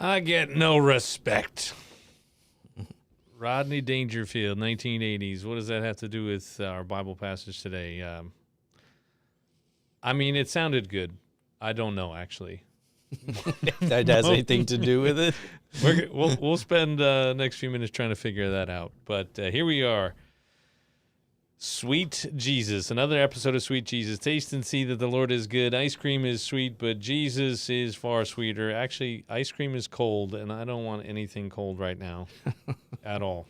I get no respect. Rodney Dangerfield, 1980s. What does that have to do with our Bible passage today? I mean, it sounded good. I don't know, actually. If that has anything to do with it. We'll spend next few minutes trying to figure that out. But here we are. Sweet Jesus, another episode of Sweet Jesus. Taste and see that the Lord is good. Ice cream is sweet, but Jesus is far sweeter. Actually, ice cream is cold, and I don't want anything cold right now at all.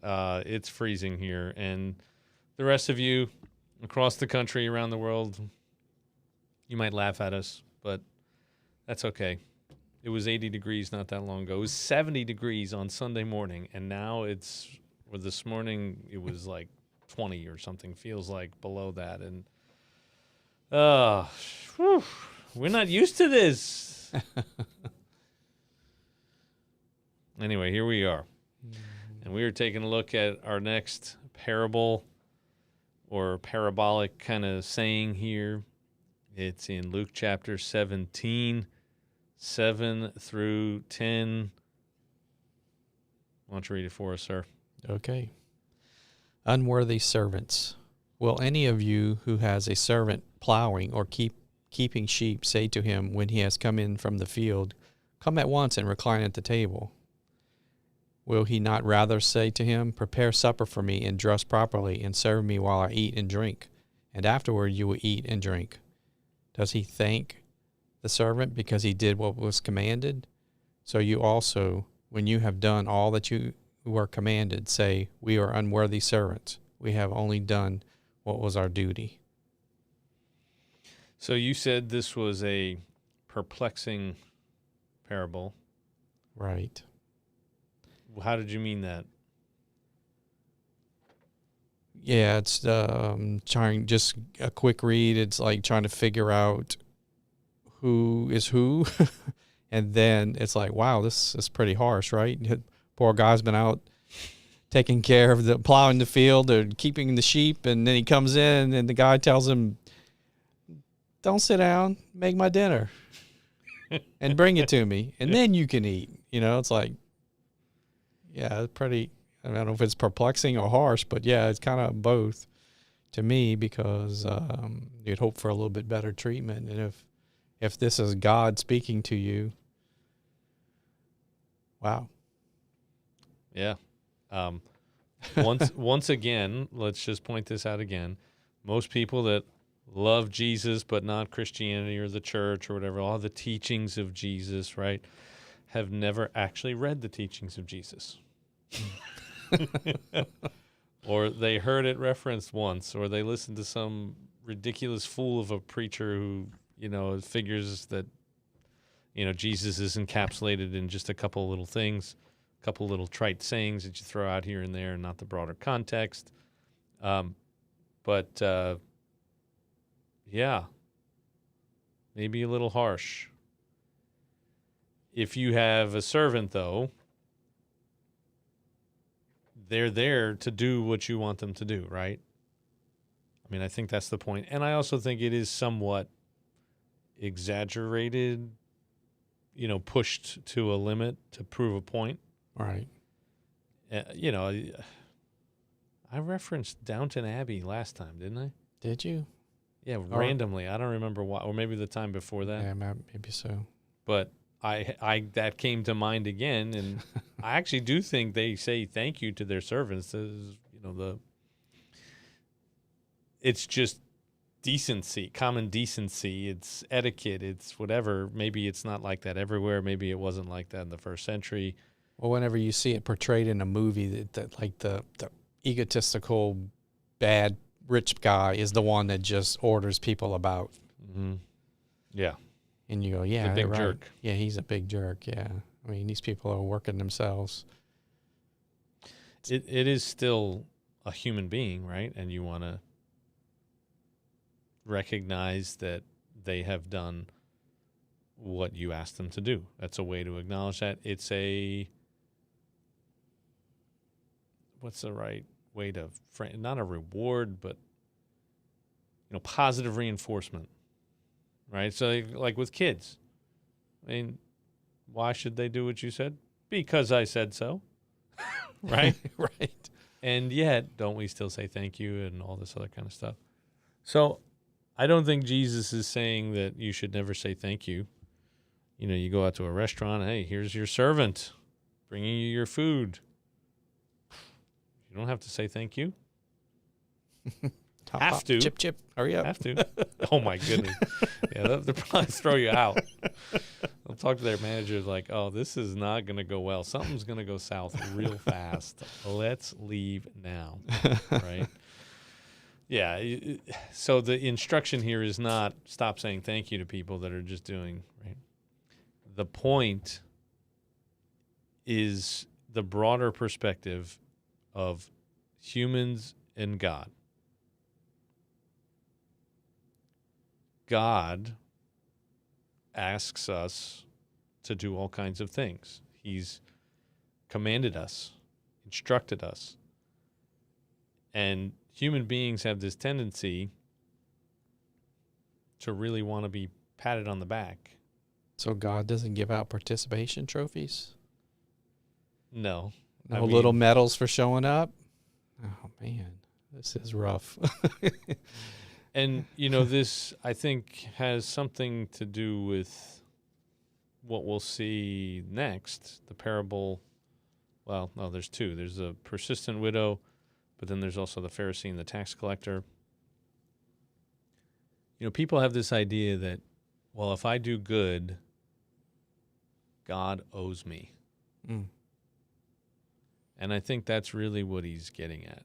It's freezing here, and the rest of you across the country, around the world, you might laugh at us, but that's okay. It was 80 degrees not that long ago. It was 70 degrees on Sunday morning, and now this morning it was like 20 or something, feels like below that. And we're not used to this. Anyway, here we are. And we are taking a look at our next parable or parabolic kind of saying here. It's in Luke chapter 17, 7 through 10. Why don't you read it for us, sir? Okay. Unworthy servants. Will any of you who has a servant plowing or keeping sheep say to him when he has come in from the field, "Come at once and recline at the table"? Will he not rather say to him, "Prepare supper for me and dress properly and serve me while I eat and drink, and afterward you will eat and drink"? Does he thank the servant because he did what was commanded? So you also, when you have done all that you were commanded, say, "We are unworthy servants. We have only done what was our duty." So you said this was a perplexing parable. Right. How did you mean that? Yeah, it's trying, just a quick read. It's like trying to figure out who is who. And then it's like, wow, this is pretty harsh, right? Poor guy's been out taking care of plowing the field or keeping the sheep. And then he comes in and the guy tells him, "Don't sit down, make my dinner and bring it to me. And then you can eat." It's like, yeah, pretty, I don't know if it's perplexing or harsh, but yeah, it's kind of both to me because you'd hope for a little bit better treatment. And if this is God speaking to you, wow. Yeah. Once again, let's just point this out again. Most people that love Jesus but not Christianity or the church or whatever, all the teachings of Jesus, right, have never actually read the teachings of Jesus. Or they heard it referenced once, or they listened to some ridiculous fool of a preacher who, figures that, Jesus is encapsulated in just a couple little things, a couple little trite sayings that you throw out here and there and not the broader context. Yeah, maybe a little harsh. If you have a servant, though, they're there to do what you want them to do, right? I mean, I think that's the point. And I also think it is somewhat exaggerated, pushed to a limit to prove a point. Right. I referenced Downton Abbey last time, didn't I? Did you? Yeah, randomly. I don't remember why, or maybe the time before that. Yeah, maybe so. But I that came to mind again, and I actually do think they say thank you to their servants. It's just decency, common decency. It's etiquette. It's whatever. Maybe it's not like that everywhere. Maybe it wasn't like that in the first century. Well, whenever you see it portrayed in a movie, that like the egotistical, bad, rich guy is the one that just orders people about. Mm-hmm. Yeah. And you go, yeah, the big right. jerk. Yeah, he's a big jerk. Yeah, I mean, these people are working themselves. It is still a human being, right? And you want to recognize that they have done what you asked them to do. That's a way to acknowledge that. It's what's the right way to frame? Not a reward, but positive reinforcement. Right? So like with kids, I mean, why should they do what you said? Because I said so. Right? Right. And yet, don't we still say thank you and all this other kind of stuff? So I don't think Jesus is saying that you should never say thank you. You know, you go out to a restaurant, hey, here's your servant bringing you your food. You don't have to say thank you. Hop, Have hop, to. Chip, chip. Hurry up. Have to. Oh, my goodness. Yeah, they'll probably throw you out. They'll talk to their managers like, oh, this is not going to go well. Something's going to go south real fast. Let's leave now. Right? Yeah. So the instruction here is not stop saying thank you to people that are just doing, right? The point is the broader perspective of humans and God. God asks us to do all kinds of things. He's commanded us, instructed us. And human beings have this tendency to really want to be patted on the back. So God doesn't give out participation trophies? No. No little medals for showing up? Oh, man. This is rough. And, you know, this, I think, has something to do with what we'll see next. The parable, well, no, there's two. There's the persistent widow, but then there's also the Pharisee and the tax collector. You know, people have this idea that, well, if I do good, God owes me. Mm. And I think that's really what he's getting at.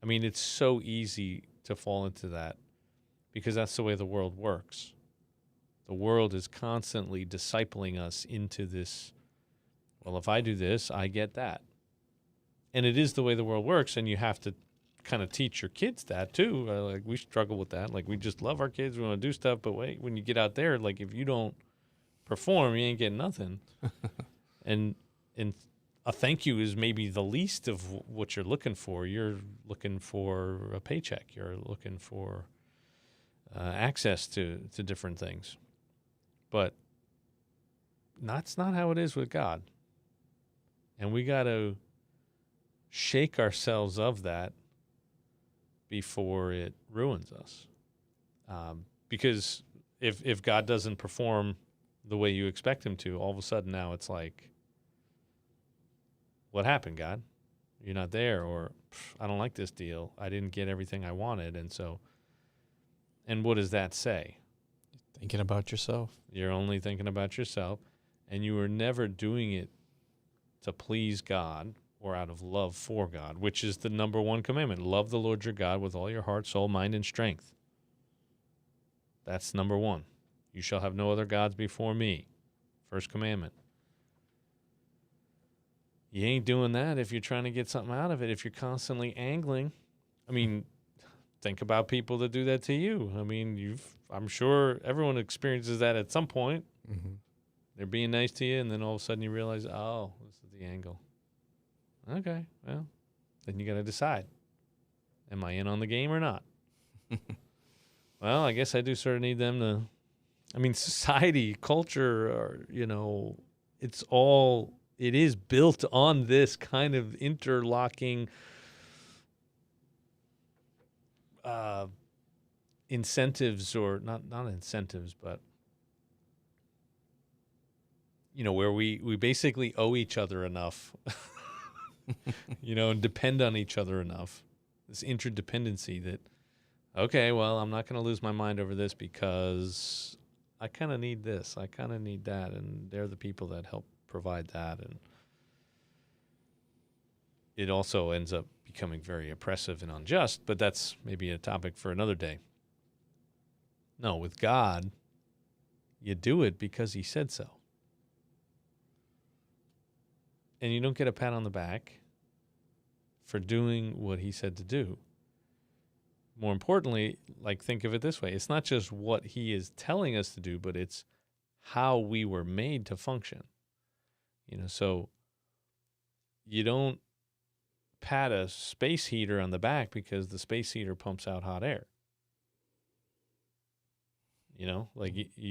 I mean, it's so easy to fall into that because that's the way the world works. The world is constantly discipling us into this, well, if I do this, I get that. And it is the way the world works, and you have to kind of teach your kids that too. Like, we struggle with that. Like, we just love our kids, we want to do stuff, but wait, when you get out there, like, if you don't perform, you ain't getting nothing. And a thank you is maybe the least of what you're looking for. You're looking for a paycheck. You're looking for access to different things. But that's not how it is with God. And we got to shake ourselves of that before it ruins us. Because if God doesn't perform the way you expect him to, all of a sudden now it's like, what happened, God? You're not there, or I don't like this deal. I didn't get everything I wanted. And what does that say? Thinking about yourself. You're only thinking about yourself, and you were never doing it to please God or out of love for God, which is the number one commandment. Love the Lord your God with all your heart, soul, mind, and strength. That's number one. You shall have no other gods before me. First commandment. You ain't doing that if you're trying to get something out of it, if you're constantly angling. I mean, think about people that do that to you. I mean, I'm sure everyone experiences that at some point. Mm-hmm. They're being nice to you, and then all of a sudden you realize, oh, this is the angle. Okay, well, then you got to decide. Am I in on the game or not? Well, I guess I do sort of need them to, I mean, society, culture, it is built on this kind of interlocking incentives, or not incentives, but, where we basically owe each other enough, and depend on each other enough. This interdependency that, okay, well, I'm not going to lose my mind over this because I kind of need this. I kind of need that. And they're the people that help provide that. And it also ends up becoming very oppressive and unjust, but that's maybe a topic for another day. No, with God, you do it because he said so. And you don't get a pat on the back for doing what he said to do. More importantly, think of it this way. It's not just what he is telling us to do, but it's how we were made to function. So you don't pat a space heater on the back because the space heater pumps out hot air. You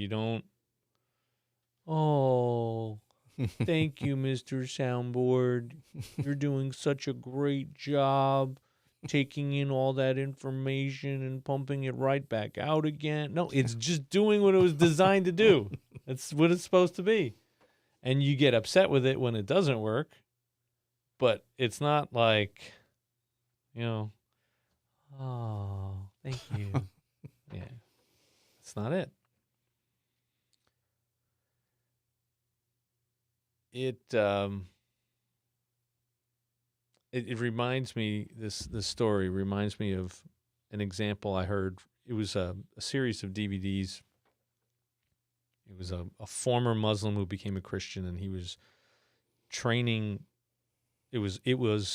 don't Oh, thank you, Mr. Soundboard. You're doing such a great job taking in all that information and pumping it right back out again. No, it's just doing what it was designed to do. That's what it's supposed to be. And you get upset with it when it doesn't work, but it's not like, oh, thank you. Yeah, that's not it. It reminds me, this story reminds me of an example I heard. It was a series of DVDs. It was a former Muslim who became a Christian, and he was training. It was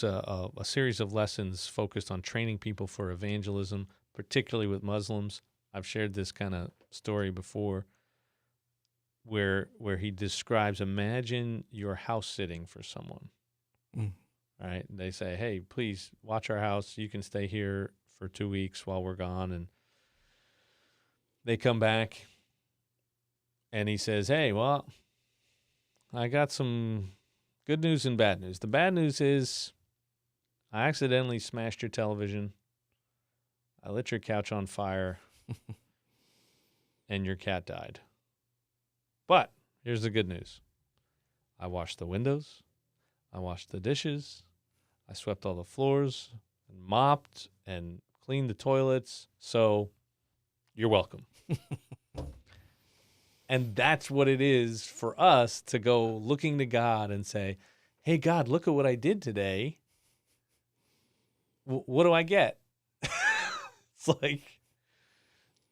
a series of lessons focused on training people for evangelism, particularly with Muslims. I've shared this kind of story before, where he describes, imagine you're house sitting for someone. Right? They say, hey, please watch our house. You can stay here for 2 weeks while we're gone. And they come back, and he says, hey, well, I got some good news and bad news. The bad news is I accidentally smashed your television. I lit your couch on fire, and your cat died. But here's the good news. I washed the windows. I washed the dishes. I swept all the floors and mopped and cleaned the toilets. So you're welcome. And that's what it is for us to go looking to God and say, hey, God, look at what I did today. What do I get? It's like,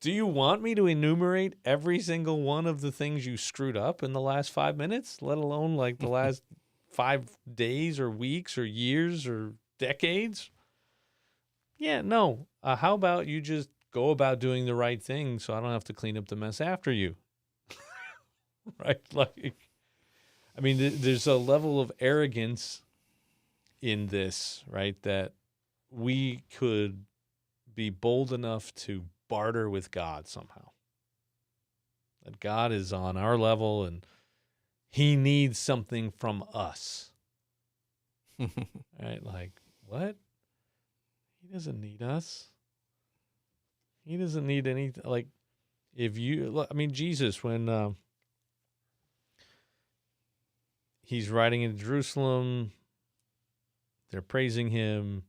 do you want me to enumerate every single one of the things you screwed up in the last 5 minutes, let alone like the last 5 days or weeks or years or decades? Yeah, no. How about you just go about doing the right thing so I don't have to clean up the mess after you? Right? Like, I mean, there's a level of arrogance in this, right? That we could be bold enough to barter with God somehow. That God is on our level and he needs something from us. Right? Like, what? He doesn't need us. He doesn't need anything. Like, if you look, I mean, Jesus, when he's riding into Jerusalem, they're praising him,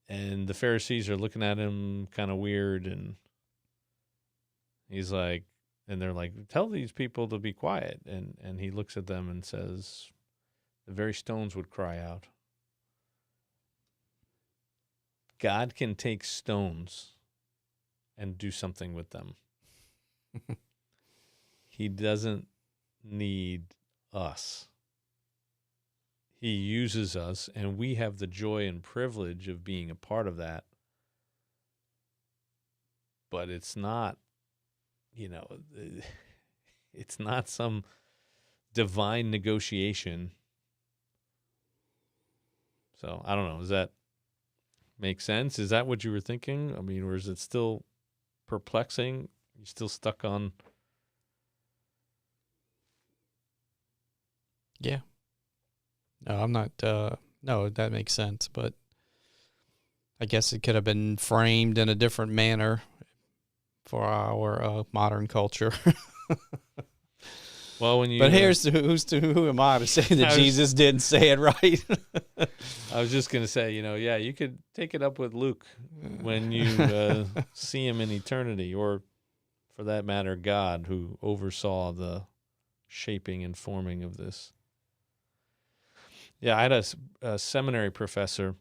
and the Pharisees are looking at him kind of weird, and he's like, and they're like, tell these people to be quiet. And he looks at them and says, the very stones would cry out. God can take stones and do something with them. He doesn't need us. He uses us, and we have the joy and privilege of being a part of that. But it's not, it's not some divine negotiation. So I don't know. Does that make sense? Is that what you were thinking? I mean, or is it still perplexing? You still stuck on? Yeah. No, I'm not. No, that makes sense. But I guess it could have been framed in a different manner for our modern culture. Well, when you. But who am I to say that Jesus didn't say it right? I was just gonna say, yeah, you could take it up with Luke when you see him in eternity, or for that matter, God, who oversaw the shaping and forming of this. Yeah, I had a seminary professor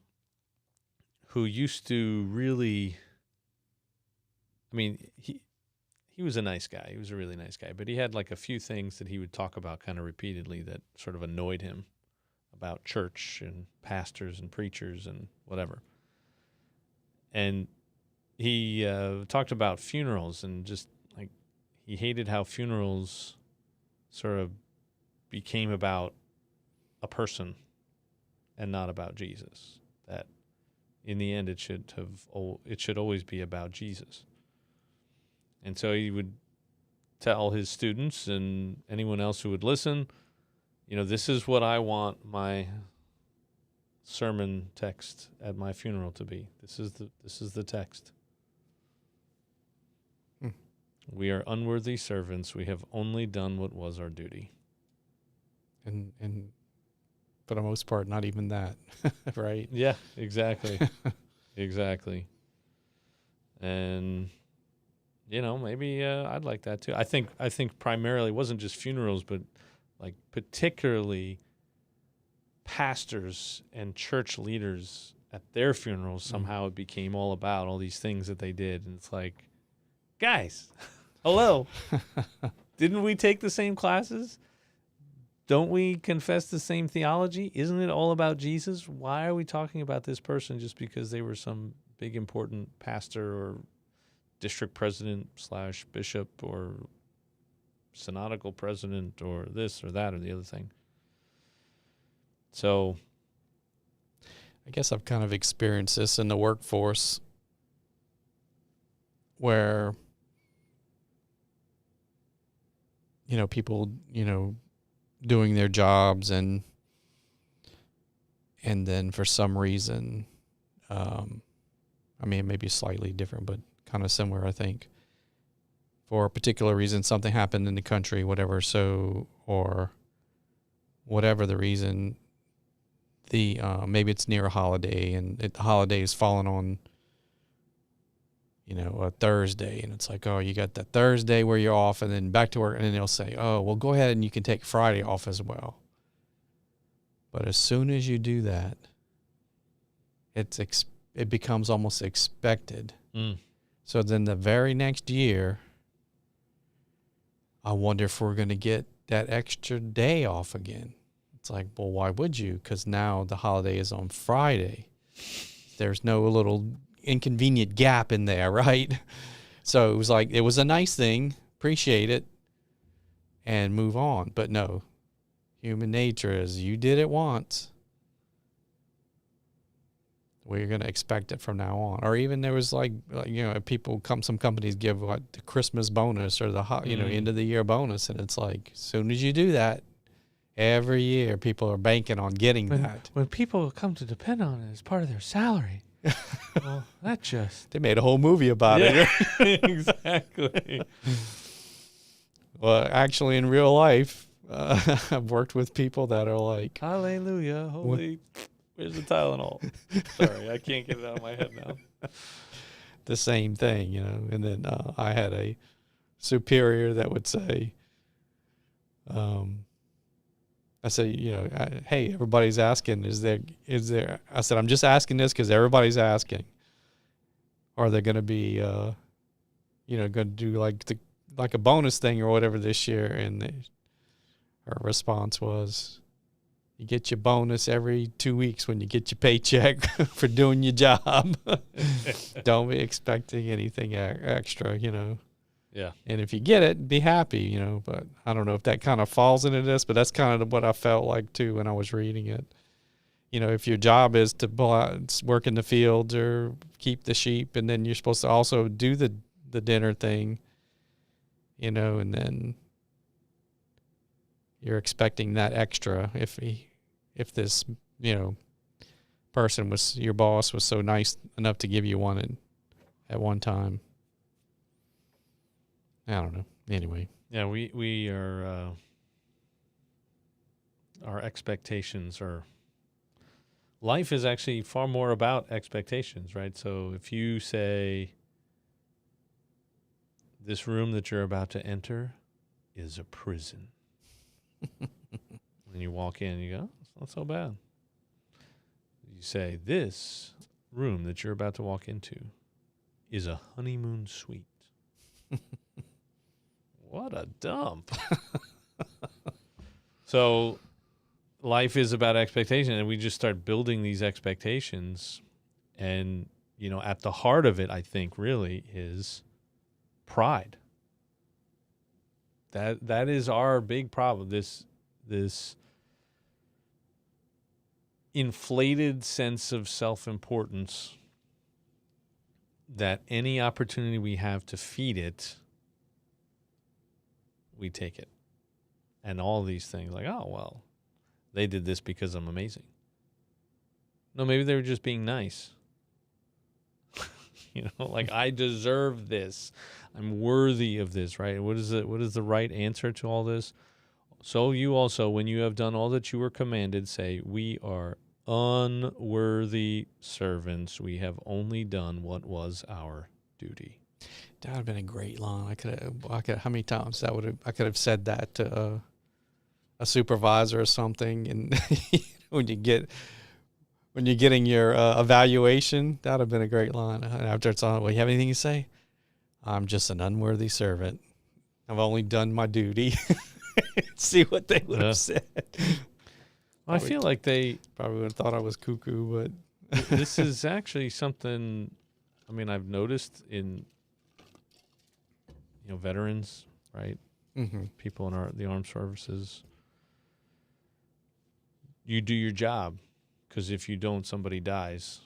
who used to really, I mean, he was a nice guy. He was a really nice guy. But he had like a few things that he would talk about kind of repeatedly that sort of annoyed him about church and pastors and preachers and whatever. And he talked about funerals, and just like he hated how funerals sort of became about a person and not about Jesus. That in the end, it should always be about Jesus. And so he would tell his students and anyone else who would listen, this is what I want my sermon text at my funeral to be. This is the text. We are unworthy servants. We have only done what was our duty. And for the most part, not even that, right? Yeah, exactly. Exactly. And, maybe I'd like that too. I think primarily it wasn't just funerals, but like particularly pastors and church leaders at their funerals, somehow it became all about all these things that they did. And it's like, guys, hello. Didn't we take the same classes? Don't we confess the same theology? Isn't it all about Jesus? Why are we talking about this person just because they were some big important pastor or district president / bishop or synodical president or this or that or the other thing? So I guess I've kind of experienced this in the workforce where, people, doing their jobs and then for some reason, maybe slightly different, but kind of similar, I think. For a particular reason, something happened in the country, whatever. So, or whatever the reason, maybe it's near a holiday and the holiday is falling on, a Thursday, and it's like, oh, you got that Thursday where you're off and then back to work, and then they'll say, oh, well, go ahead and you can take Friday off as well. But as soon as you do that, it becomes almost expected. So then the very next year, I wonder if we're going to get that extra day off again. It's like, well, why would you? Because now the holiday is on Friday. There's no little inconvenient gap in there, right? So it was like, it was a nice thing, appreciate it, and move on. But no, human nature is you did it once, we're going to expect it from now on. Or even there was like some companies give the Christmas bonus or the end of the year bonus, and it's like, as soon as you do that, every year people are banking on getting that. When people come to depend on it as part of their salary. Well, they made a whole movie about it. Exactly. Well, actually, in real life, I've worked with people that are like, hallelujah, holy, where's the Tylenol? Sorry, I can't get it out of my head now. The same thing, and then I had a superior that would say, I said, hey, everybody's asking, is there, I said, I'm just asking this because everybody's asking. Are they going to be, going to do like a bonus thing or whatever this year? And her response was, you get your bonus every 2 weeks when you get your paycheck for doing your job. Don't be expecting anything extra, Yeah. And if you get it, be happy, but I don't know if that kind of falls into this, but that's kind of what I felt like too when I was reading it. If your job is to work in the fields or keep the sheep, and then you're supposed to also do the dinner thing, and then you're expecting that extra if this, person your boss was so nice enough to give you one at one time. I don't know. Anyway. Yeah, we are, our expectations are, life is actually far more about expectations, right? So if you say, this room that you're about to enter is a prison. And you walk in and you go, it's not so bad. You say, this room that you're about to walk into is a honeymoon suite. What a dump. So life is about expectation, and we just start building these expectations. And, at the heart of it, I think, really is pride. That is our big problem. This inflated sense of self-importance that any opportunity we have to feed it, we take it. And all these things like, oh, well, they did this because I'm amazing. No, maybe they were just being nice. Like I deserve this. I'm worthy of this, right? What is the right answer to all this? So you also, when you have done all that you were commanded, say, we are unworthy servants. We have only done what was our duty. That would have been a great line. I could. How many times I could have said that to a supervisor or something, and when you're getting your evaluation, that would have been a great line. And after it's on, well, you have anything to say? I'm just an unworthy servant. I've only done my duty. See what they would have said. I feel like they probably would have thought I was cuckoo, but this is actually something. I mean, I've noticed in veterans, right? Mm-hmm. People in the armed services. You do your job, because if you don't, somebody dies,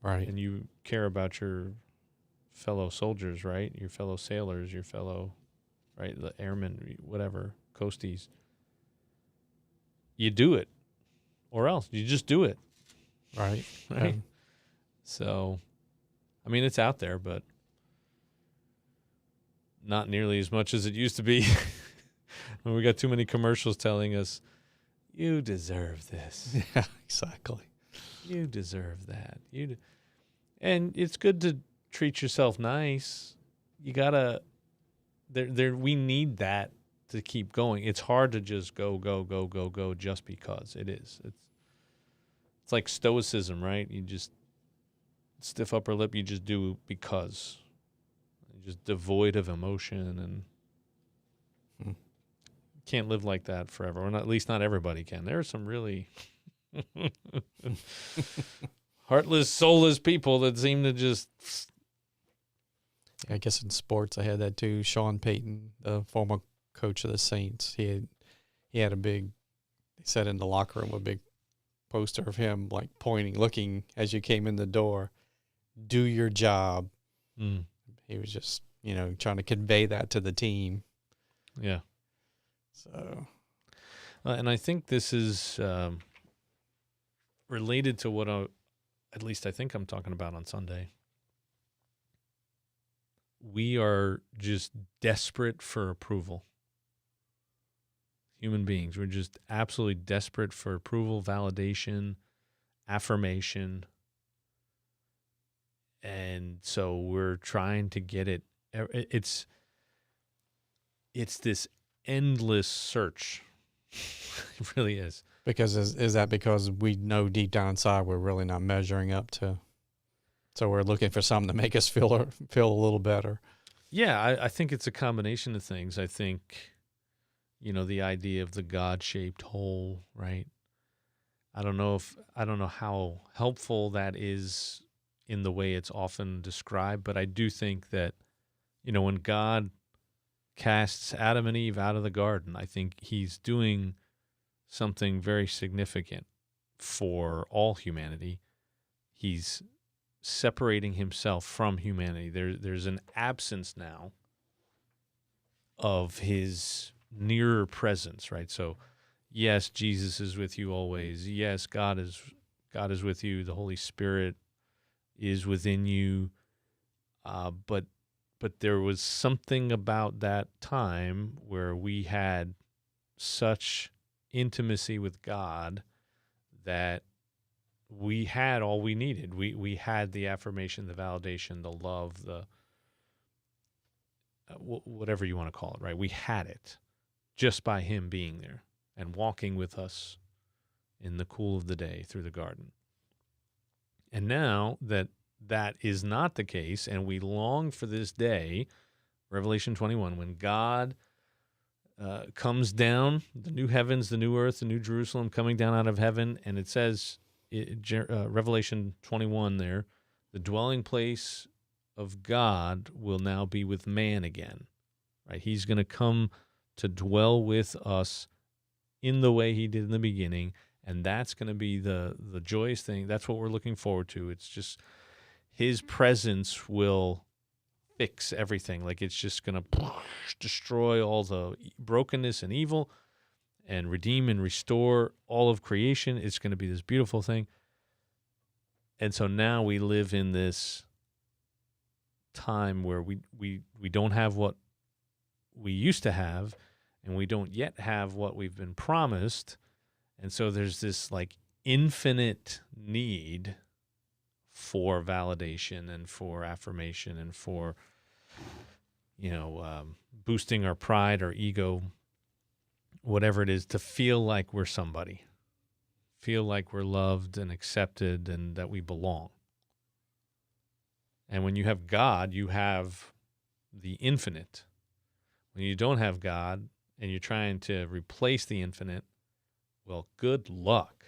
right? And you care about your fellow soldiers, right? Your fellow sailors, your fellow, right? The airmen, whatever, coasties. You do it, or else you just do it, right? Right. So, I mean, it's out there, but not nearly as much as it used to be. When we got too many commercials telling us, you deserve this. Yeah, exactly. You deserve that. And it's good to treat yourself nice. You gotta. We need that to keep going. It's hard to just go just because it is. It's like stoicism, right? You just stiff upper lip. You just do because. You're just devoid of emotion, and can't live like that forever. Or at least not everybody can. There are some really heartless, soulless people that seem to just. I guess in sports I had that too. Sean Payton, the former coach of the Saints, he had a big, they said in the locker room, a big poster of him like pointing, looking as you came in the door, do your job. He was just, trying to convey that to the team. Yeah. So. And I think this is related to what at least I think I'm talking about on Sunday. We are just desperate for approval. Human beings, we're just absolutely desperate for approval, validation, affirmation. And so we're trying to get it. It's this endless search. It really is. Because is that because we know deep down inside we're really not measuring up to, so we're looking for something to make us feel a little better? Yeah, I think it's a combination of things. I think, the idea of the God-shaped hole, right? I don't know how helpful that is in the way it's often described, but I do think that, when God casts Adam and Eve out of the garden, I think he's doing something very significant for all humanity. He's separating himself from humanity. There's an absence now of his nearer presence, right? So, yes, Jesus is with you always. Yes, God is with you. The Holy Spirit is within you. But there was something about that time where we had such intimacy with God that we had all we needed. We had the affirmation, the validation, the love, the whatever you want to call it, right? We had it just by him being there and walking with us in the cool of the day through the garden. And now that is not the case, and we long for this day, Revelation 21, when God comes down, the new heavens, the new earth, the new Jerusalem coming down out of heaven, and it says, Revelation 21 there, the dwelling place of God will now be with man again, right? He's going to come to dwell with us in the way he did in the beginning, and that's going to be the joyous thing. That's what we're looking forward to. It's just his presence will fix everything. Like it's just going to destroy all the brokenness and evil and redeem and restore all of creation. It's going to be this beautiful thing. And so now we live in this time where we don't have what we used to have, and we don't yet have what we've been promised. And so there's this like infinite need for validation and for affirmation and for, boosting our pride, our ego, whatever it is, to feel like we're somebody, feel like we're loved and accepted and that we belong. And when you have God, you have the infinite. When you don't have God and you're trying to replace the infinite, well, good luck.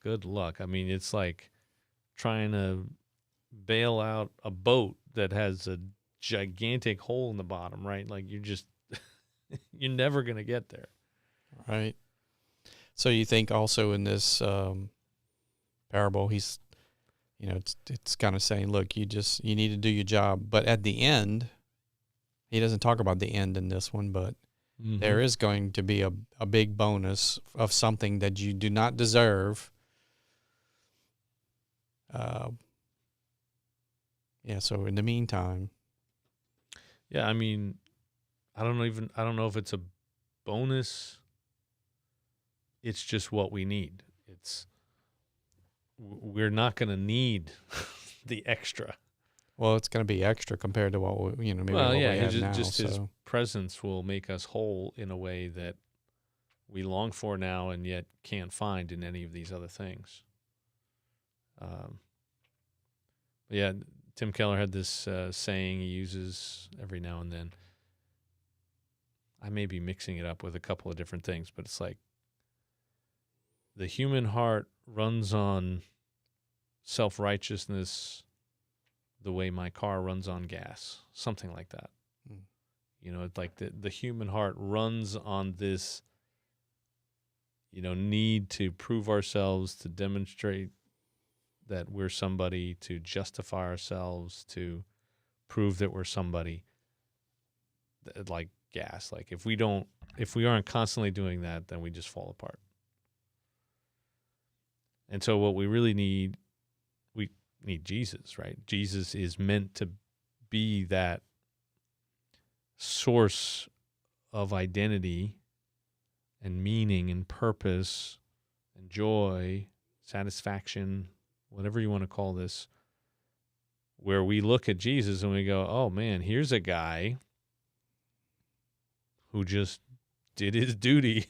Good luck. I mean, it's like trying to bail out a boat that has a gigantic hole in the bottom, right? Like you're never going to get there. Right. So you think also in this parable, he's, it's kind of saying, look, you need to do your job. But at the end, he doesn't talk about the end in this one, but there is going to be a big bonus of something that you do not deserve. So in the meantime. Yeah, I mean, I don't know if it's a bonus. It's just what we need. We're not going to need the extra. Well, it's going to be extra compared to what we, maybe what we have now. Just his presence will make us whole in a way that we long for now and yet can't find in any of these other things. Tim Keller had this saying he uses every now and then. I may be mixing it up with a couple of different things, but it's like the human heart runs on self-righteousness the way my car runs on gas, something like that. It's like the human heart runs on this, need to prove ourselves, to demonstrate that we're somebody, to justify ourselves, to prove that we're somebody. Like gas. Like if we aren't constantly doing that, then we just fall apart. And so what we really need, we need Jesus, right? Jesus is meant to be that source of identity and meaning and purpose and joy, satisfaction, whatever you want to call this, where we look at Jesus and we go, oh man, here's a guy who just did his duty,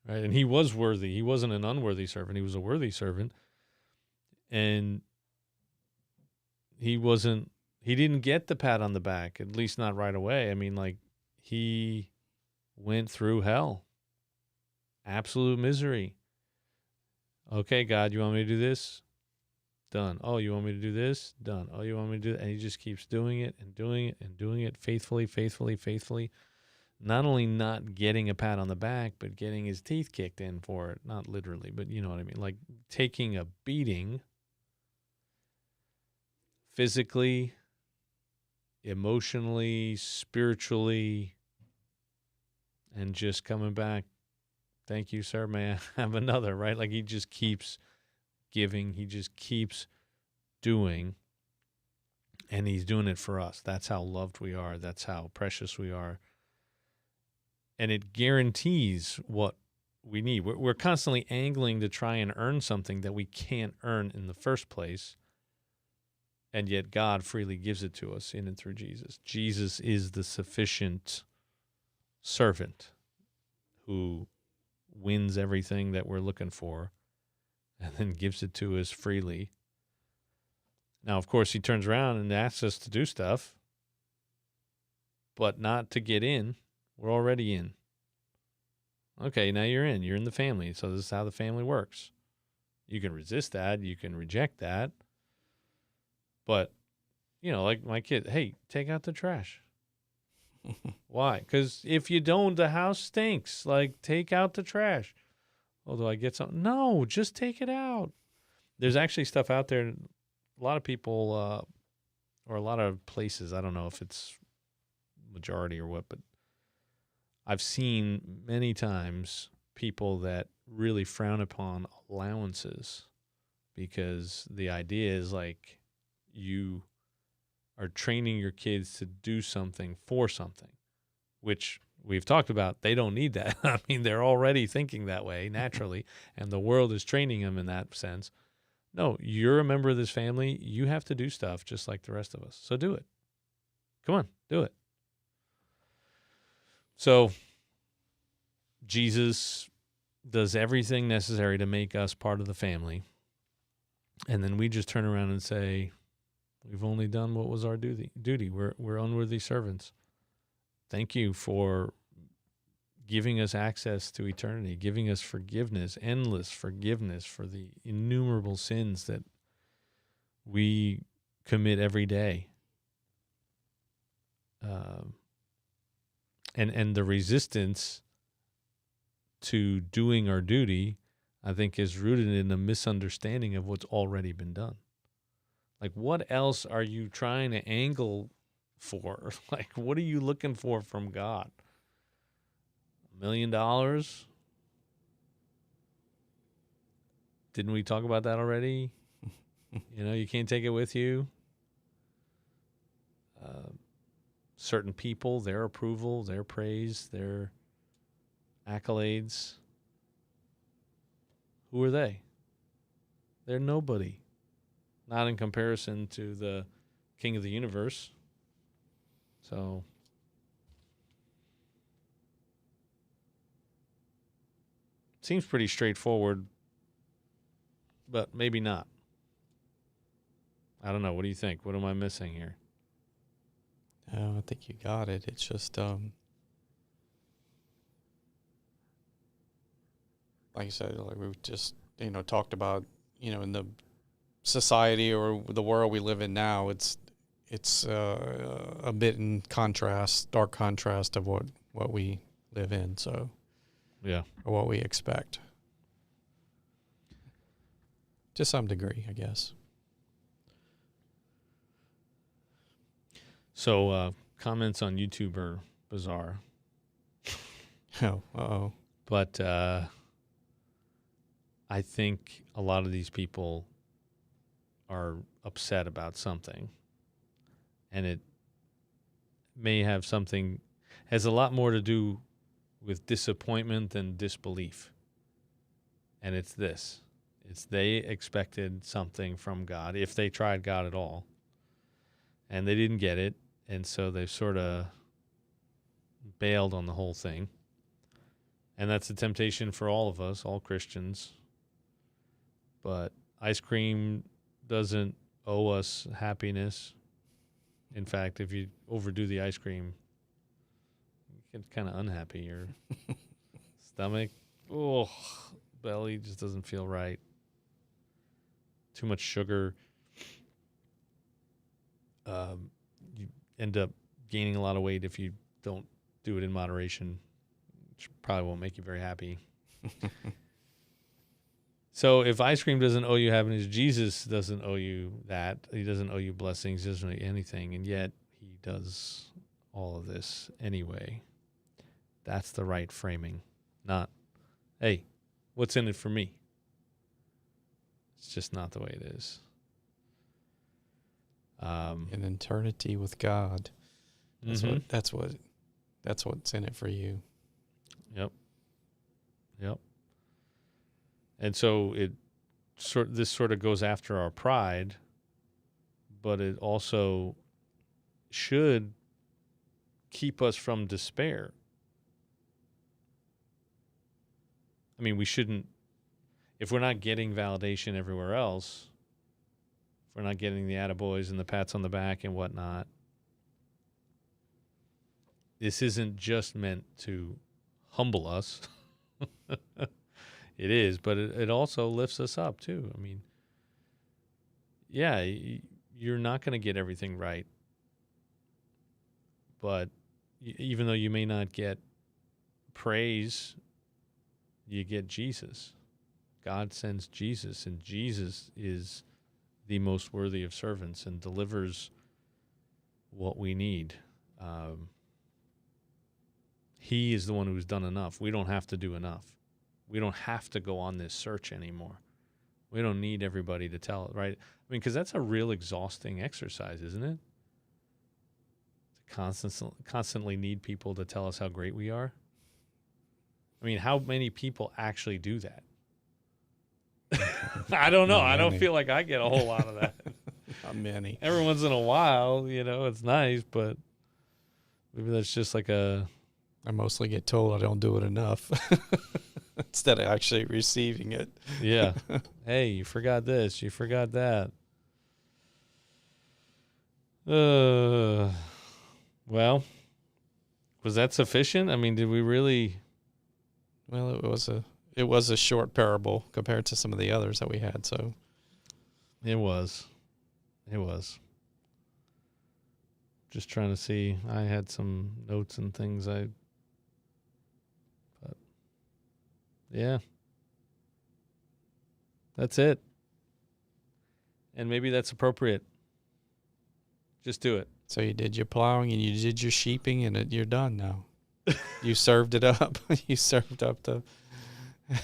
right? And he was worthy. He wasn't an unworthy servant. He was a worthy servant. And he didn't get the pat on the back, at least not right away. I mean, like, he went through hell, absolute misery. Okay, God, you want me to do this? Done. Oh, you want me to do this? Done. Oh, you want me to do that? And he just keeps doing it and doing it and doing it faithfully. Not only not getting a pat on the back, but getting his teeth kicked in for it. Not literally, but you know what I mean? Like taking a beating physically, emotionally, spiritually, and just coming back. Thank you, sir. May I have another, right? Like he just keeps giving. He just keeps doing. And he's doing it for us. That's how loved we are. That's how precious we are. And it guarantees what we need. We're constantly angling to try and earn something that we can't earn in the first place. And yet God freely gives it to us in and through Jesus. Jesus is the sufficient servant who wins everything that we're looking for and then gives it to us freely. Now, of course, he turns around and asks us to do stuff, but not to get in. We're already in. Okay, now you're in. You're in the family. So this is how the family works. You can resist that. You can reject that. But, like my kid, hey, take out the trash. Why? Because if you don't, the house stinks. Like, take out the trash. Oh, do I get something? No, just take it out. There's actually stuff out there. A lot of people or a lot of places, I don't know if it's majority or what, but I've seen many times people that really frown upon allowances because the idea is like you are training your kids to do something for something, which we've talked about. They don't need that. I mean, they're already thinking that way naturally, and the world is training them in that sense. No, you're a member of this family. You have to do stuff just like the rest of us. So do it. Come on, do it. So Jesus does everything necessary to make us part of the family. And then we just turn around and say, we've only done what was our duty. We're unworthy servants. Thank you for giving us access to eternity, giving us forgiveness, endless forgiveness for the innumerable sins that we commit every day. And the resistance to doing our duty, I think, is rooted in a misunderstanding of what's already been done. Like, what else are you trying to angle for? Like, what are you looking for from God? $1 million? Didn't we talk about that already? You can't take it with you. Certain people, their approval, their praise, their accolades. Who are they? They're nobody. Not in comparison to the King of the universe. So seems pretty straightforward, but maybe not. I don't know. What do you think? What am I missing here? I think you got it. It's just, like you said, like we've just, talked about, in the society or the world we live in now, it's a bit in contrast, dark contrast of what we live in. So, yeah, or what we expect to some degree, I guess. So comments on YouTube are bizarre. Oh, uh-oh. But I think a lot of these people are upset about something. And it may have has a lot more to do with disappointment than disbelief. And it's this. It's they expected something from God, if they tried God at all. And they didn't get it. And so they've sort of bailed on the whole thing. And that's a temptation for all of us, all Christians. But ice cream doesn't owe us happiness. In fact, if you overdo the ice cream, you get kind of unhappy. Your stomach, belly just doesn't feel right. Too much sugar. You end up gaining a lot of weight if you don't do it in moderation, which probably won't make you very happy. So if ice cream doesn't owe you happiness, Jesus doesn't owe you that. He doesn't owe you blessings. He doesn't owe you anything. And yet he does all of this anyway. That's the right framing. Not, hey, what's in it for me? It's just not the way it is. An eternity with God. That's what's in it for you. Yep. And so this sort of goes after our pride, but it also should keep us from despair. I mean, we shouldn't, if we're not getting validation everywhere else, if we're not getting the attaboys and the pats on the back and whatnot, this isn't just meant to humble us. It is, but it also lifts us up too. I mean, yeah, you're not going to get everything right. But even though you may not get praise, you get Jesus. God sends Jesus, and Jesus is the most worthy of servants and delivers what we need. He is the one who's done enough. We don't have to do enough. We don't have to go on this search anymore. We don't need everybody to tell it, right? I mean, because that's a real exhausting exercise, isn't it? To constantly need people to tell us how great we are. I mean, how many people actually do that? I don't know. I don't feel like I get a whole lot of that. Not many. Every once in a while, it's nice, but maybe that's just like I mostly get told I don't do it enough instead of actually receiving it. Yeah. Hey, you forgot this. You forgot that. Well, was that sufficient? I mean, did we really? Well, it was a short parable compared to some of the others that we had. So it was. Just trying to see. I had some notes and things. But yeah, that's it. And maybe that's appropriate. Just do it. So you did your plowing and you did your sheeping, and you're done now. You served it up. You served up the.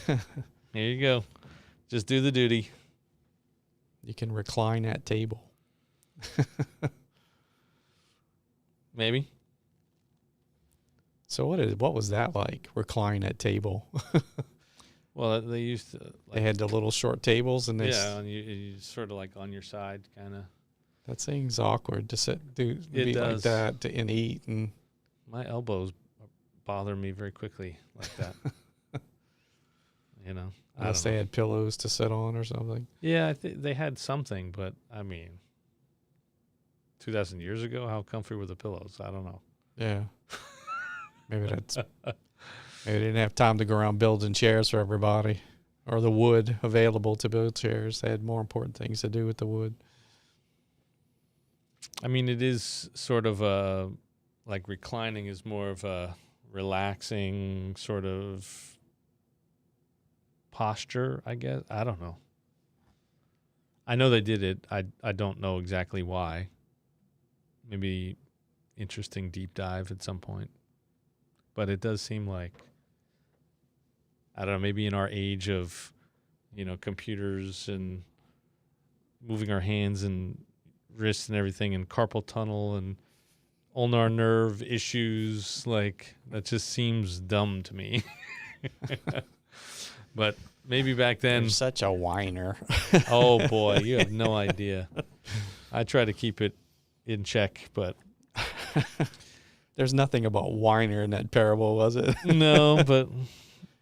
Here you go. Just do the duty. You can recline at table. Maybe. So what was that like? Recline at table. Well, they used to. They had the little short tables, and and you sort of like on your side, kind of. That seems awkward to be like that and eat. And my elbows bother me very quickly like that. Unless they had pillows to sit on or something. Yeah, they had something, but I mean, 2,000 years ago, how comfy were the pillows? I don't know. Yeah. Maybe they didn't have time to go around building chairs for everybody, or the wood available to build chairs. They had more important things to do with the wood. I mean, it is sort of like reclining is more of a relaxing sort of posture, I guess. I don't know. I know they did it. I don't know exactly why. Maybe interesting deep dive at some point. But it does seem like, I don't know, maybe in our age of, computers and moving our hands and wrists and everything and carpal tunnel and ulnar nerve issues, like that just seems dumb to me. But maybe back then. You're such a whiner. Oh boy, you have no idea. I try to keep it in check, but there's nothing about whiner in that parable, was it? No, but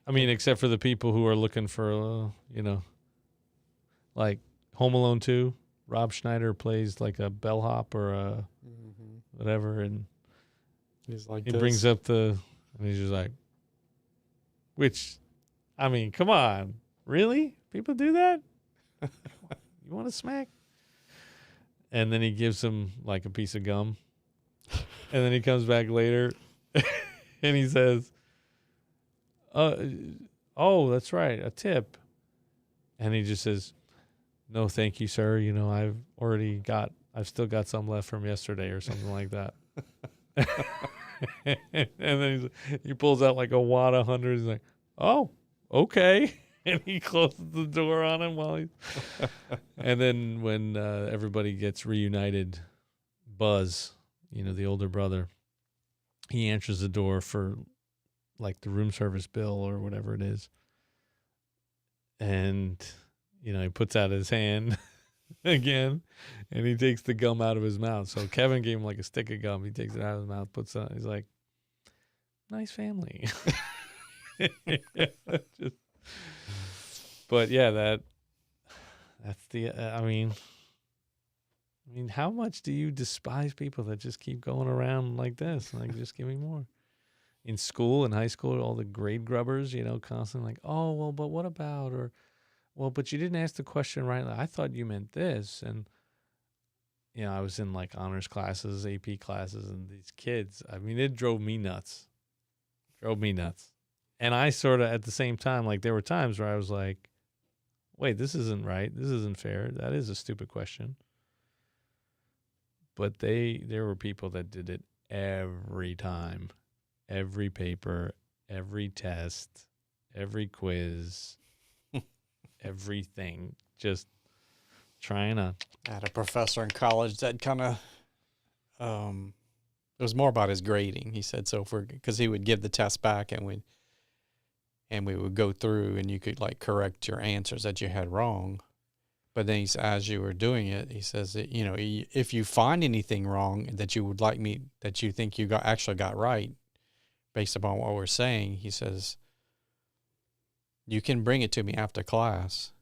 I mean, except for the people who are looking for, like Home Alone 2. Rob Schneider plays like a bellhop or a whatever, and he's like, he brings up and he's just like, which, I mean, come on, really? People do that? You want to smack? And then he gives him like a piece of gum, and then he comes back later, and he says, "Oh, that's right, a tip," and he just says, "No, thank you, sir. I've still got some left from yesterday," or something like that. And then he pulls out like a wad of hundreds. He's like, "Oh, okay," and he closes the door on him while he's. And then when everybody gets reunited, Buzz, the older brother, he answers the door for like the room service bill or whatever it is, and. He puts out his hand again, and he takes the gum out of his mouth. So Kevin gave him like a stick of gum. He takes it out of his mouth, puts it on. He's like, nice family. But yeah, that's the, I mean, how much do you despise people that just keep going around like this? Like, just give me more. In school, in high school, all the grade grubbers, constantly like, oh, well, but what about, or, well, but you didn't ask the question right. I thought you meant this. And, I was in like honors classes, AP classes, and these kids, I mean, it drove me nuts. And I sort of, at the same time, like there were times where I was like, wait, this isn't right. This isn't fair. That is a stupid question. But there were people that did it every time, every paper, every test, every quiz, everything. Just trying to. I had a professor in college that kind of, it was more about his grading. He said, so because he would give the test back and we would go through and you could like correct your answers that you had wrong. But then as you were doing it, he says that, if you find anything wrong that you would like that you think you actually got right based upon what we're saying, he says, you can bring it to me after class.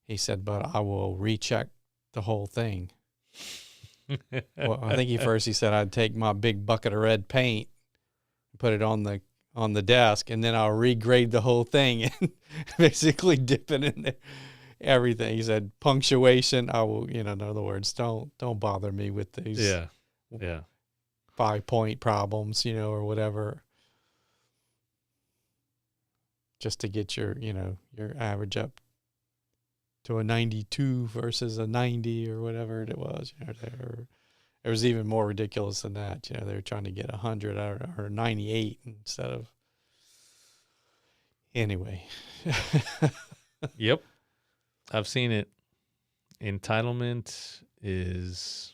He said, but I will recheck the whole thing. Well, I think he said I'd take my big bucket of red paint, put it on the desk, and then I'll regrade the whole thing and basically dip it in there. Everything. He said punctuation, I will, in other words, don't bother me with these 5-point problems, or whatever. Just to get your average up to a 92 versus a 90 or whatever it was. It was even more ridiculous than that. They were trying to get 100 or 98 instead of. Anyway. Yep. I've seen it. Entitlement is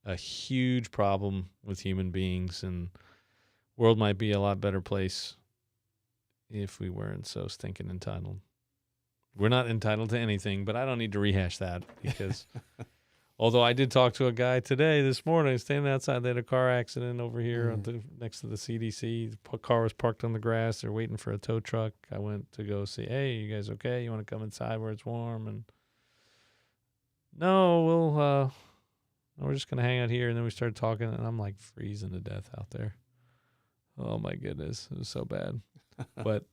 a huge problem with human beings, and the world might be a lot better place if we weren't so stinking entitled. We're not entitled to anything, but I don't need to rehash that because although I did talk to a guy this morning, standing outside, they had a car accident over here next to the CDC. The car was parked on the grass. They're waiting for a tow truck. I went to go see, hey, you guys okay? You want to come inside where it's warm? And no, we're just going to hang out here. And then we started talking, and I'm like freezing to death out there. Oh, my goodness. It was so bad. But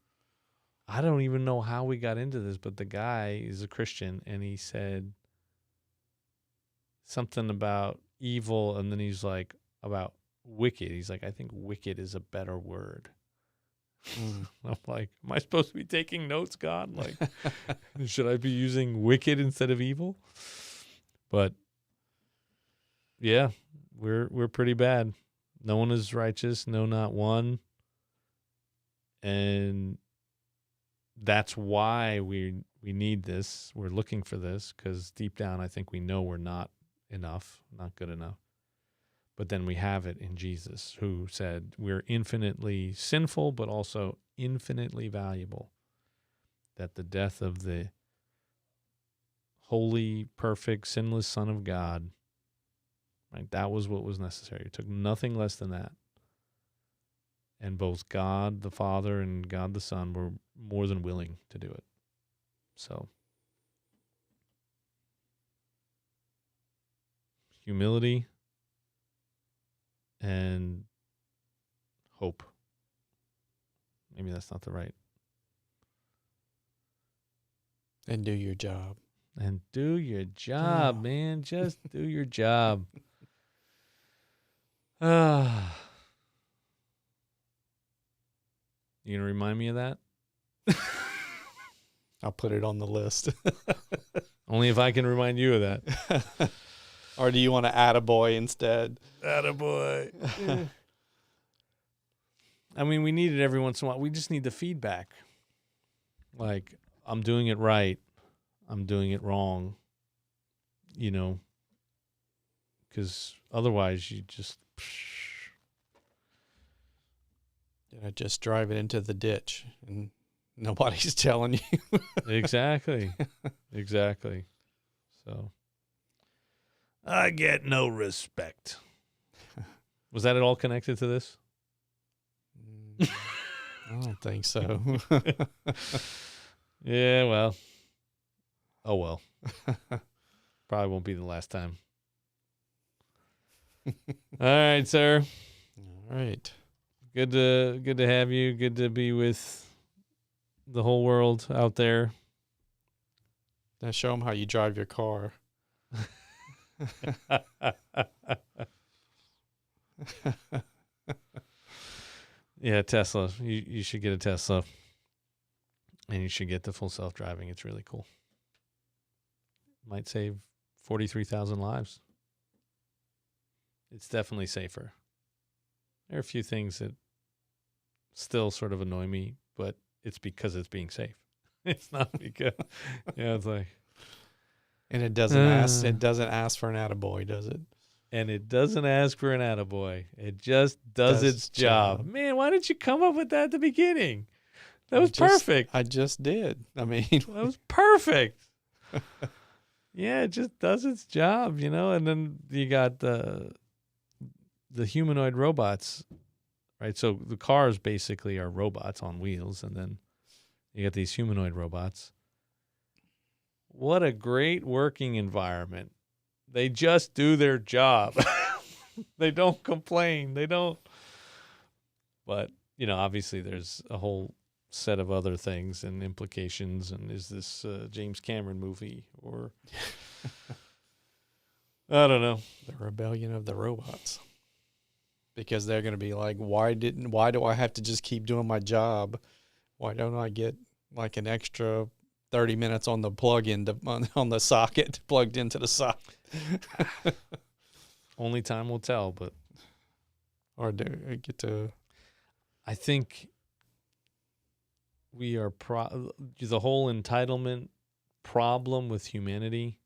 I don't even know how we got into this, but the guy is a Christian, and he said something about evil, and then he's like, about wicked. He's like, I think wicked is a better word. I'm like, am I supposed to be taking notes, God? Like, should I be using wicked instead of evil? But yeah, we're pretty bad. No one is righteous, no, not one. And that's why we need this. We're looking for this because deep down, I think we know we're not enough, not good enough. But then we have it in Jesus, who said we're infinitely sinful, but also infinitely valuable. That the death of the holy, perfect, sinless Son of God, right, that was what was necessary. It took nothing less than that. And both God the Father and God the Son were more than willing to do it. So, humility and hope. Maybe that's not the right. And do your job. And do your job, man. Just do your job. You gonna remind me of that? I'll put it on the list. Only if I can remind you of that. Or do you want to add a boy instead? Attaboy. I mean, we need it every once in a while. We just need the feedback. Like, I'm doing it right. I'm doing it wrong. Because otherwise you just... just drive it into the ditch and nobody's telling you. Exactly. So, I get no respect. Was that at all connected to this? I don't think so. Yeah, well. Oh, well. Probably won't be the last time. All right, sir. All right. Good to have you. Good to be with the whole world out there. Now show them how you drive your car. Yeah, Tesla. You should get a Tesla. And you should get the full self-driving. It's really cool. Might save 43,000 lives. it's definitely safer. There are a few things that still sort of annoy me, but it's because it's being safe. It's not because, it's like, And it doesn't ask for an attaboy, does it? and it doesn't ask for an attaboy. It just does its job. Man, why didn't you come up with that at the beginning? That was perfect. I just did. I mean, that was perfect. Yeah, it just does its job, and then you got the humanoid robots, right? So the cars basically are robots on wheels, and then you got these humanoid robots. What a great working environment. They just do their job. They don't complain. They don't. But, obviously there's a whole set of other things and implications. And is this James Cameron movie or I don't know. The rebellion of the robots. Because they're going to be like, why do I have to just keep doing my job? Why don't I get like an extra 30 minutes on the plug-in on the socket plugged into the socket? Only time will tell, but or do I get to? I think we are the whole entitlement problem with humanity.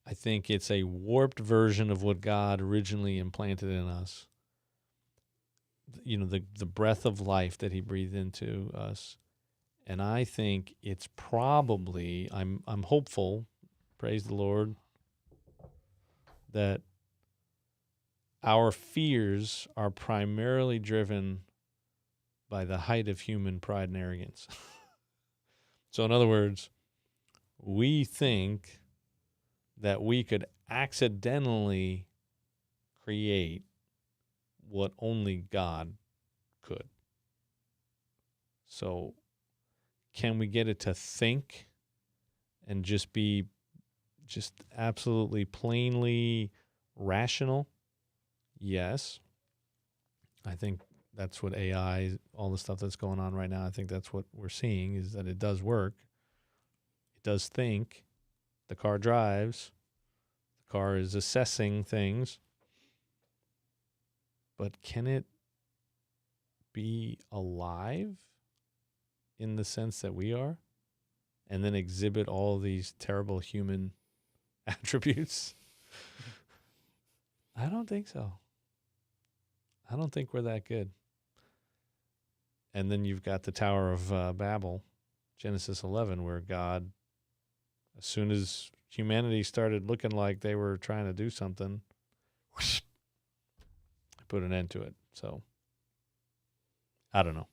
I think it's a warped version of what God originally implanted in us. The breath of life that he breathed into us. And I think it's probably, I'm hopeful, praise the Lord, that our fears are primarily driven by the height of human pride and arrogance. So in other words, we think that we could accidentally create what only God could. So can we get it to think and just be just absolutely plainly rational? Yes. I think that's what AI, all the stuff that's going on right now, I think that's what we're seeing is that it does work. It does think. The car drives. The car is assessing things. But can it be alive in the sense that we are? And then exhibit all these terrible human attributes? I don't think so. I don't think we're that good. And then you've got the Tower of Babel, Genesis 11, where God, as soon as humanity started looking like they were trying to do something, whoosh, put an end to it. So, I don't know.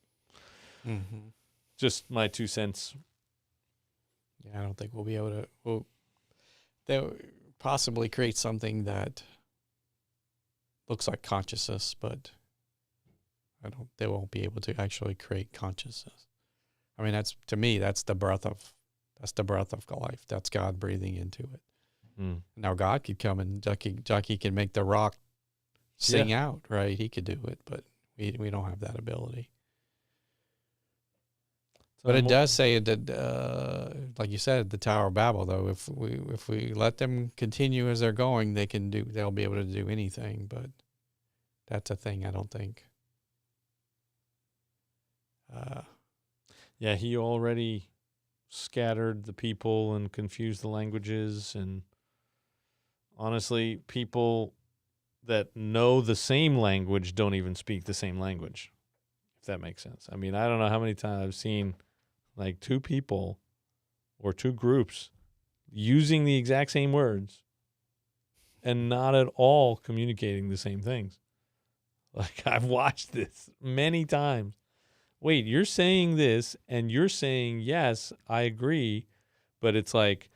Mm-hmm. Just my 2 cents. Yeah, I don't think we'll be able to. They'll possibly create something that looks like consciousness, but they won't be able to actually create consciousness. I mean, to me, that's the breath of life. That's God breathing into it. Mm. Now God could come and Ducky can make the rock sing out, right? He could do it, but we don't have that ability. So but it does say that, like you said, the Tower of Babel. Though, if we let them continue as they're going, they'll be able to do anything. But that's a thing I don't think. Yeah, he already scattered the people and confused the languages, and honestly, people that know the same language don't even speak the same language, if that makes sense. I mean, I don't know how many times I've seen like 2 people or 2 groups using the exact same words and not at all communicating the same things. Like, I've watched this many times. Wait, you're saying this and you're saying, yes, I agree. But it's like,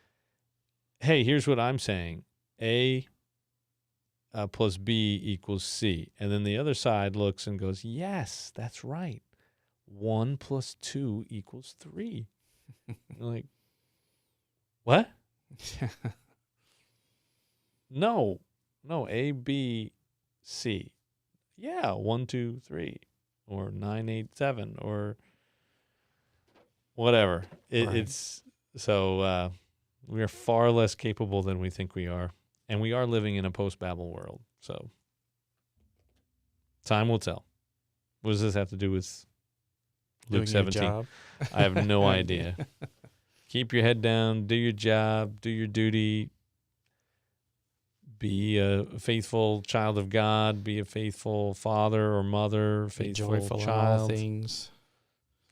hey, here's what I'm saying. A plus B equals C. And then the other side looks and goes, yes, that's right. 1 plus 2 equals 3. You're like, what? No, A, B, C. Yeah, 1, 2, 3. Or 9, 8, 7, or whatever. Right. It's so we are far less capable than we think we are, and we are living in a post-Babel world. So time will tell. What does this have to do with Luke Doing your 17? job. I have no idea. Keep your head down, do your job, do your duty, be a faithful child of God, be a faithful father or mother, Be faithful joyful in all child, things.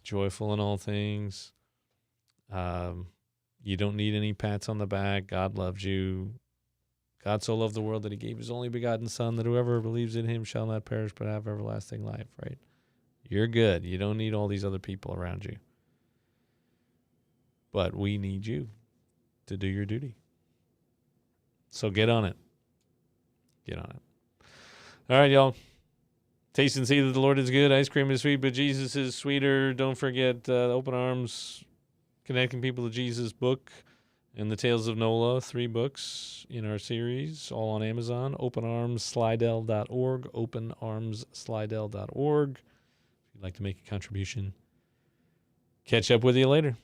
joyful in all things. You don't need any pats on the back. God loves you. God so loved the world that he gave his only begotten Son, that whoever believes in him shall not perish but have everlasting life, right? You're good. You don't need all these other people around you. But we need you to do your duty. So get on it. Get on it. All right, y'all. Taste and see that the Lord is good. Ice cream is sweet, but Jesus is sweeter. Don't forget Open Arms, Connecting People to Jesus book, and the Tales of Nola, 3 books in our series, all on Amazon. OpenArmsSlidell.org. OpenArmsSlidell.org. If you'd like to make a contribution. Catch up with you later.